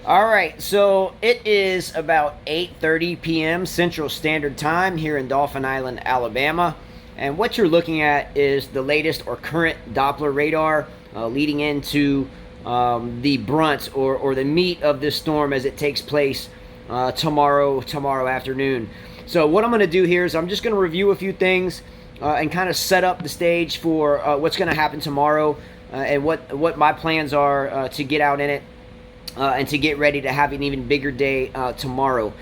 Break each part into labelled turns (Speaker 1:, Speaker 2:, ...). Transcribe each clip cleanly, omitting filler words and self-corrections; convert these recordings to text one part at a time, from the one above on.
Speaker 1: All right, so it is about 8:30 p.m. Central Standard Time here in Dauphin Island, Alabama. And what you're looking at is the latest or current Doppler radar leading into the brunt or the meat of this storm as it takes place tomorrow afternoon. So what I'm going to do here is I'm just going to review a few things and kind of set up the stage for what's going to happen tomorrow and what my plans are to get out in it. And to get ready to have an even bigger day tomorrow.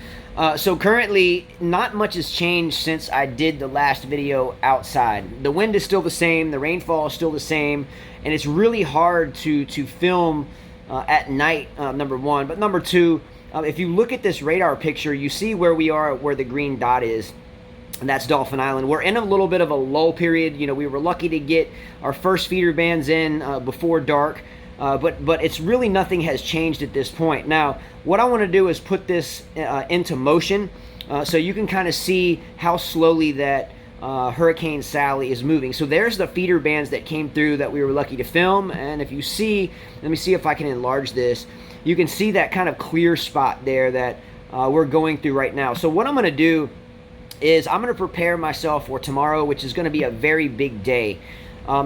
Speaker 1: So currently, not much has changed since I did the last video outside. The wind is still the same, the rainfall is still the same, and it's really hard to film at night, number one. But number two, if you look at this radar picture, you see where we are, where the green dot is. And that's Dauphin Island. We're in a little bit of a lull period. You know, we were lucky to get our first feeder bands in before dark. But it's really nothing has changed at this point. Now, what I want to do is put this into motion so you can kind of see how slowly that Hurricane Sally is moving. So there's the feeder bands that came through that we were lucky to film. And if you see, let me see if I can enlarge this. You can see that kind of clear spot there that we're going through right now. So what I'm going to do is I'm going to prepare myself for tomorrow, which is going to be a very big day.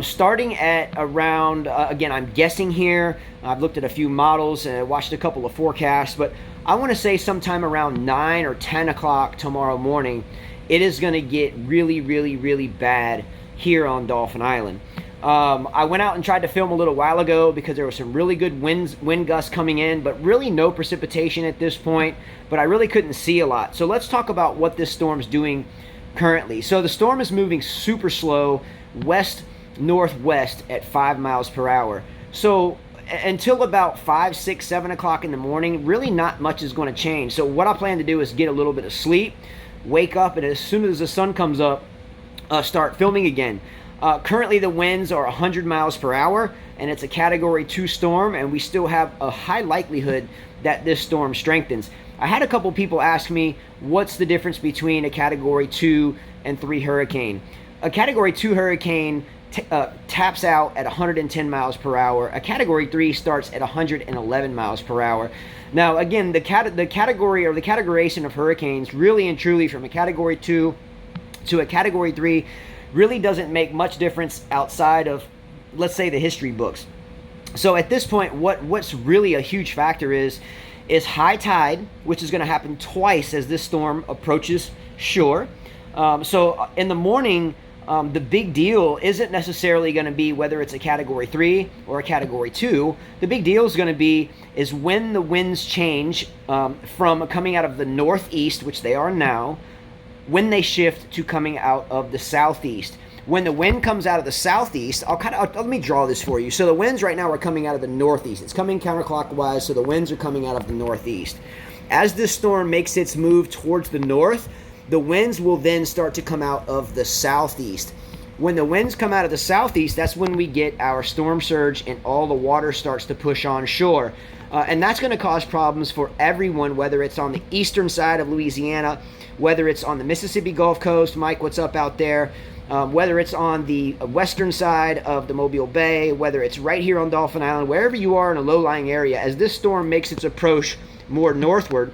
Speaker 1: Starting at around, again, I'm guessing here, I've looked at a few models and watched a couple of forecasts, but I want to say sometime around 9 or 10 o'clock tomorrow morning, it is going to get really, really, really bad here on Dauphin Island. I went out and tried to film a little while ago because there were some really good wind gusts coming in, but really no precipitation at this point, but I really couldn't see a lot. So let's talk about what this storm's doing currently. So the storm is moving super slow, west-northwest at 5 miles per hour. So until about 5, 6, 7 o'clock in the morning, really not much is going to change. So what I plan to do is get a little bit of sleep, wake up, and as soon as the sun comes up, start filming again. Currently the winds are 100 miles per hour, and it's a Category 2 storm, and we still have a high likelihood that this storm strengthens. I had a couple people ask me, what's the difference between a Category 2 and 3 hurricane? A Category 2 hurricane taps out at 110 miles per hour. A Category 3 starts at 111 miles per hour. Now, again, the category or the categorization of hurricanes really and truly from a Category 2 to a Category 3 really doesn't make much difference outside of, let's say, the history books. So at this point, what's really a huge factor is high tide, which is going to happen twice as this storm approaches shore. So in the morning, the big deal isn't necessarily going to be whether it's a Category 3 or a Category 2. The big deal is going to be is when the winds change from coming out of the northeast, which they are now, when they shift to coming out of the southeast. When the wind comes out of the southeast, let me draw this for you. So the winds right now are coming out of the northeast. It's coming counterclockwise, so the winds are coming out of the northeast. As this storm makes its move towards the north, the winds will then start to come out of the southeast. When the winds come out of the southeast, that's when we get our storm surge and all the water starts to push on shore. And that's going to cause problems for everyone, whether it's on the eastern side of Louisiana, whether it's on the Mississippi Gulf Coast. Mike, what's up out there? Whether it's on the western side of the Mobile Bay, whether it's right here on Dauphin Island, wherever you are in a low-lying area, as this storm makes its approach more northward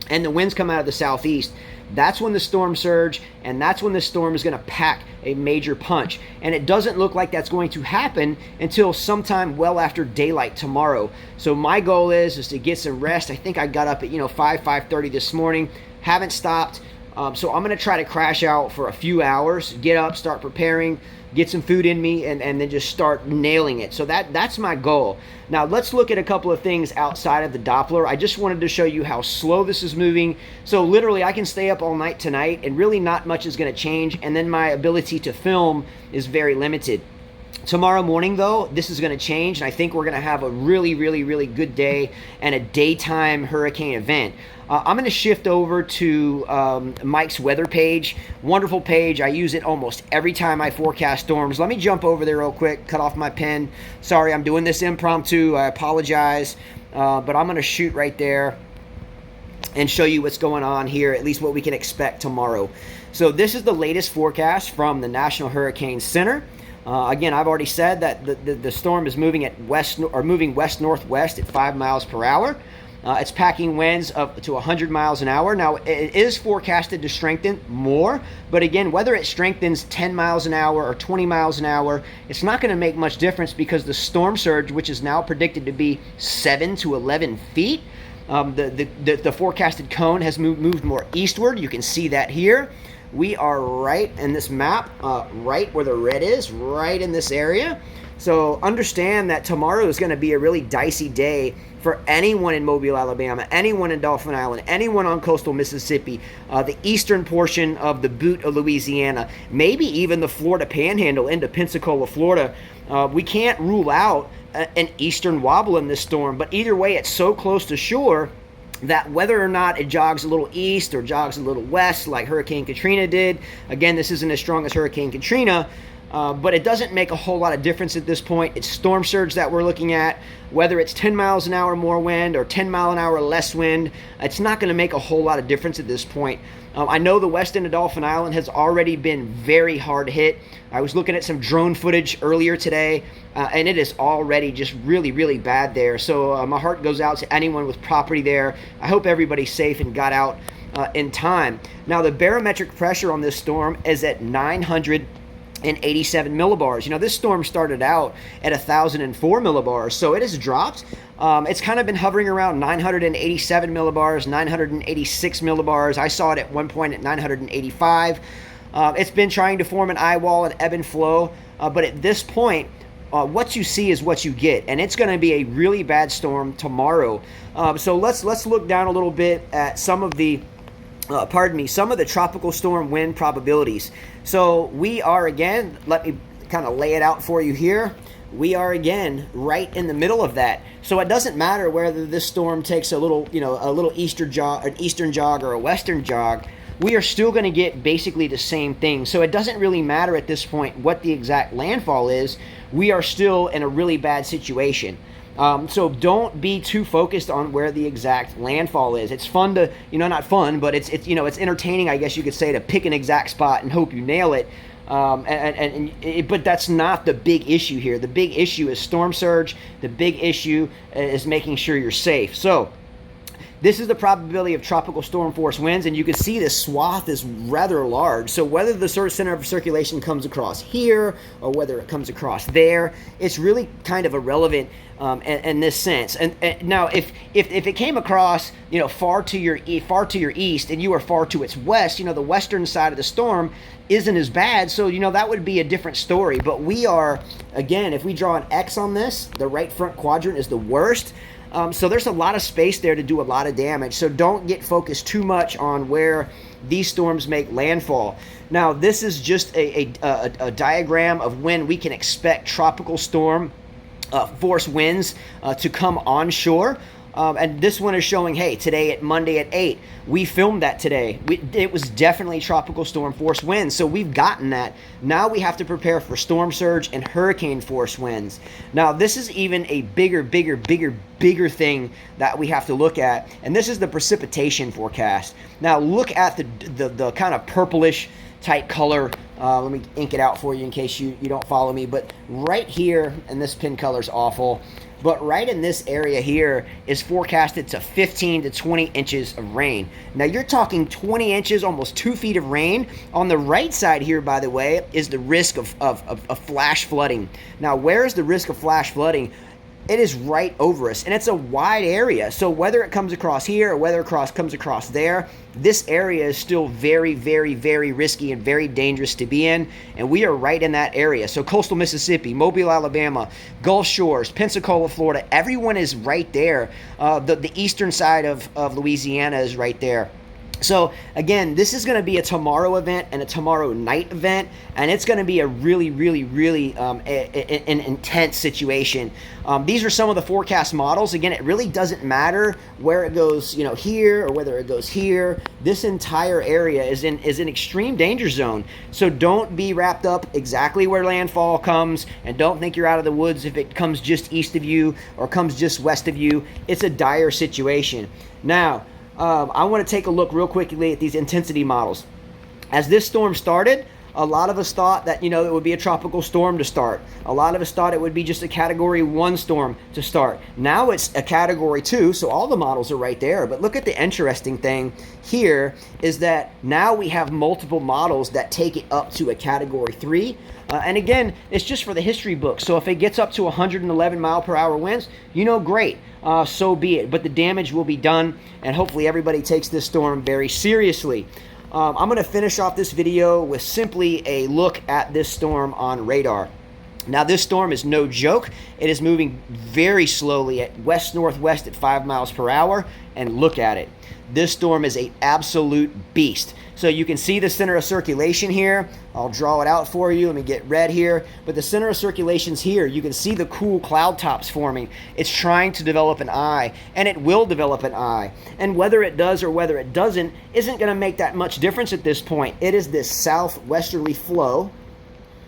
Speaker 1: and the winds come out of the southeast, that's when the storm surge, and that's when the storm is going to pack a major punch. And it doesn't look like that's going to happen until sometime well after daylight tomorrow. So my goal is to get some rest. I think I got up at 5:30 this morning. Haven't stopped. So I'm going to try to crash out for a few hours, get up, start preparing, get some food in me, and then just start nailing it. So that's my goal. Now let's look at a couple of things outside of the Doppler. I just wanted to show you how slow this is moving. So literally I can stay up all night tonight and really not much is going to change, and then my ability to film is very limited. Tomorrow morning, though, this is going to change, and I think we're going to have a really, really, really good day and a daytime hurricane event. I'm going to shift over to Mike's weather page. Wonderful page. I use it almost every time I forecast storms. Let me jump over there real quick, cut off my pen. Sorry, I'm doing this impromptu. I apologize. But I'm going to shoot right there and show you what's going on here, at least what we can expect tomorrow. So this is the latest forecast from the National Hurricane Center. Again, I've already said that the storm is moving at moving west-northwest at 5 miles per hour. It's packing winds up to 100 miles an hour. Now, it is forecasted to strengthen more, but again, whether it strengthens 10 miles an hour or 20 miles an hour, it's not going to make much difference because the storm surge, which is now predicted to be 7 to 11 feet, the forecasted cone has moved more eastward. You can see that here. We are right in this map, right where the red is, right in this area. So understand that tomorrow is going to be a really dicey day for anyone in Mobile, Alabama, anyone in Dauphin Island, anyone on coastal Mississippi, the eastern portion of the boot of Louisiana, maybe even the Florida Panhandle into Pensacola, Florida. We can't rule out an eastern wobble in this storm, but either way, it's so close to shore that whether or not it jogs a little east or jogs a little west like Hurricane Katrina did, again, this isn't as strong as Hurricane Katrina, but it doesn't make a whole lot of difference at this point. It's storm surge that we're looking at. Whether it's 10 miles an hour more wind or 10 mile an hour less wind, it's not going to make a whole lot of difference at this point. I know the west end of Dauphin Island has already been very hard hit. I was looking at some drone footage earlier today, and it is already just really, really bad there. So my heart goes out to anyone with property there. I hope everybody's safe and got out in time. Now, the barometric pressure on this storm is at 987 millibars. You know, this storm started out at 1,004 millibars, so it has dropped. It's kind of been hovering around 987 millibars, 986 millibars. I saw it at one point at 985. It's been trying to form an eye wall and ebb and flow, but at this point, what you see is what you get, and it's going to be a really bad storm tomorrow. So let's look down a little bit at some of the some of the tropical storm wind probabilities. So we are, again, let me kind of lay it out for you here. We are, again, right in the middle of that. So it doesn't matter whether this storm takes a little eastern jog or a western jog. We are still going to get basically the same thing. So it doesn't really matter at this point what the exact landfall is. We are still in a really bad situation. So don't be too focused on where the exact landfall is. It's fun to, not fun, but it's it's entertaining, I guess you could say, to pick an exact spot and hope you nail it. But that's not the big issue here. The big issue is storm surge. The big issue is making sure you're safe. So this is the probability of tropical storm force winds, and you can see this swath is rather large. So whether the center of circulation comes across here or whether it comes across there, it's really kind of irrelevant in this sense. And now, if it came across, far to your east, and you are far to its west, the western side of the storm isn't as bad. So that would be a different story. But we are, again, if we draw an X on this, the right front quadrant is the worst. So there's a lot of space there to do a lot of damage. So don't get focused too much on where these storms make landfall. Now, this is just a diagram of when we can expect tropical storm force winds to come onshore. And this one is showing, hey, today at Monday at 8, we filmed that today. It was definitely tropical storm force winds, so we've gotten that. Now we have to prepare for storm surge and hurricane force winds. Now, this is even a bigger thing that we have to look at, and this is the precipitation forecast. Now, look at the kind of purplish type color. Let me ink it out for you in case you don't follow me, but right here, and this pin color is awful, but right in this area here is forecasted to 15 to 20 inches of rain. Now, you're talking 20 inches, almost 2 feet of rain. On the right side here, by the way, is the risk of flash flooding. Now, where is the risk of flash flooding? It is right over us, and it's a wide area. So whether it comes across here or whether it comes across there, this area is still very, very, very risky and very dangerous to be in, and we are right in that area. So coastal Mississippi, Mobile, Alabama, Gulf Shores, Pensacola, Florida, everyone is right there. The eastern side of Louisiana is right there. So, again, this is going to be a tomorrow event and a tomorrow night event, and it's going to be a really, really, really an intense situation. These are some of the forecast models. Again, it really doesn't matter where it goes, here or whether it goes here. This entire area is in extreme danger zone. So don't be wrapped up exactly where landfall comes, and don't think you're out of the woods if it comes just east of you or comes just west of you. It's a dire situation. Now, I want to take a look real quickly at these intensity models. As this storm started, A lot of us thought that, it would be a tropical storm to start. A lot of us thought it would be just a Category 1 storm to start. Now it's a Category 2, so all the models are right there. But look at the interesting thing here is that now we have multiple models that take it up to a Category 3. And again, it's just for the history book. So if it gets up to 111 mile per hour winds, great. So be it. But the damage will be done, and hopefully everybody takes this storm very seriously. I'm going to finish off this video with simply a look at this storm on radar. Now, this storm is no joke. It is moving very slowly at west-northwest at 5 miles per hour, and look at it. This storm is an absolute beast. So you can see the center of circulation here. I'll draw it out for you. Let me get red here. But the center of circulation's here. You can see the cool cloud tops forming. It's trying to develop an eye, and it will develop an eye. And whether it does or whether it doesn't isn't going to make that much difference at this point. It is this southwesterly flow.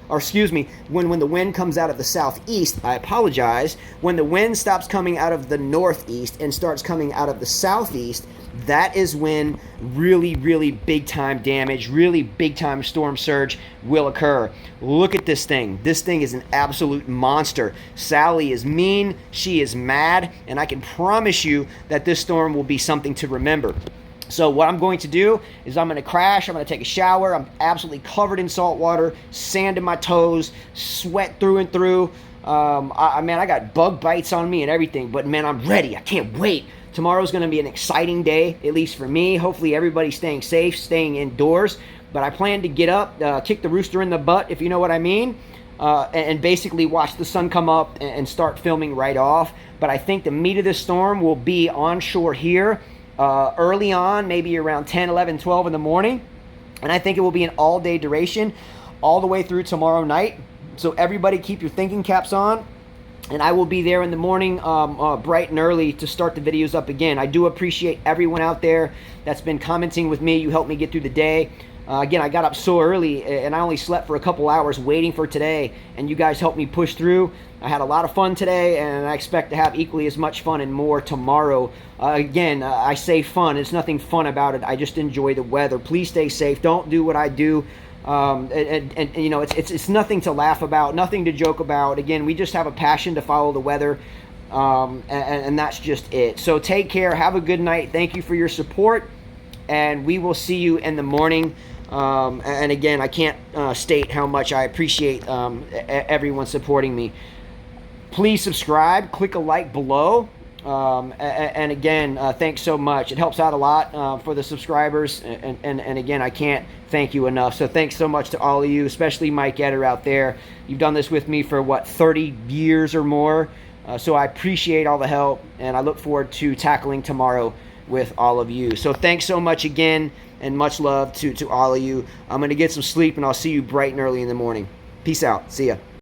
Speaker 1: Or excuse me, when the wind comes out of the southeast, I apologize. When the wind stops coming out of the northeast and starts coming out of the southeast, that is when really, really big time damage, really big time storm surge will occur. Look at this thing. This thing is an absolute monster. Sally is mean, she is mad, and I can promise you that this storm will be something to remember. So what I'm going to do is I'm going to crash, I'm going to take a shower, I'm absolutely covered in salt water, sand in my toes, sweat through and through. Man, I got bug bites on me and everything, but man, I'm ready. I can't wait. Tomorrow's going to be an exciting day, at least for me. Hopefully everybody's staying safe, staying indoors. But I plan to get up, kick the rooster in the butt, if you know what I mean, and basically watch the sun come up and start filming right off. But I think the meat of this storm will be onshore here early on, maybe around 10, 11, 12 in the morning. And I think it will be an all-day duration all the way through tomorrow night. So everybody keep your thinking caps on. And I will be there in the morning bright and early to start the videos up again. I do appreciate everyone out there that's been commenting with me. You helped me get through the day. Again, I got up so early and I only slept for a couple hours waiting for today. And you guys helped me push through. I had a lot of fun today, and I expect to have equally as much fun and more tomorrow. Again, I say fun. There's nothing fun about it. I just enjoy the weather. Please stay safe. Don't do what I do. It's nothing to laugh about, nothing to joke about. Again, we just have a passion to follow the weather, and that's just it. So take care. Have a good night. Thank you for your support, and we will see you in the morning. And again, I can't state how much I appreciate everyone supporting me. Please subscribe, click a like below, and again, thanks so much. It helps out a lot for the subscribers, and again, I can't thank you enough. So thanks so much to all of you, especially Mike Etter out there. You've done this with me for, 30 years or more, so I appreciate all the help, and I look forward to tackling tomorrow with all of you. So thanks so much again, and much love to all of you. I'm going to get some sleep, and I'll see you bright and early in the morning. Peace out. See ya.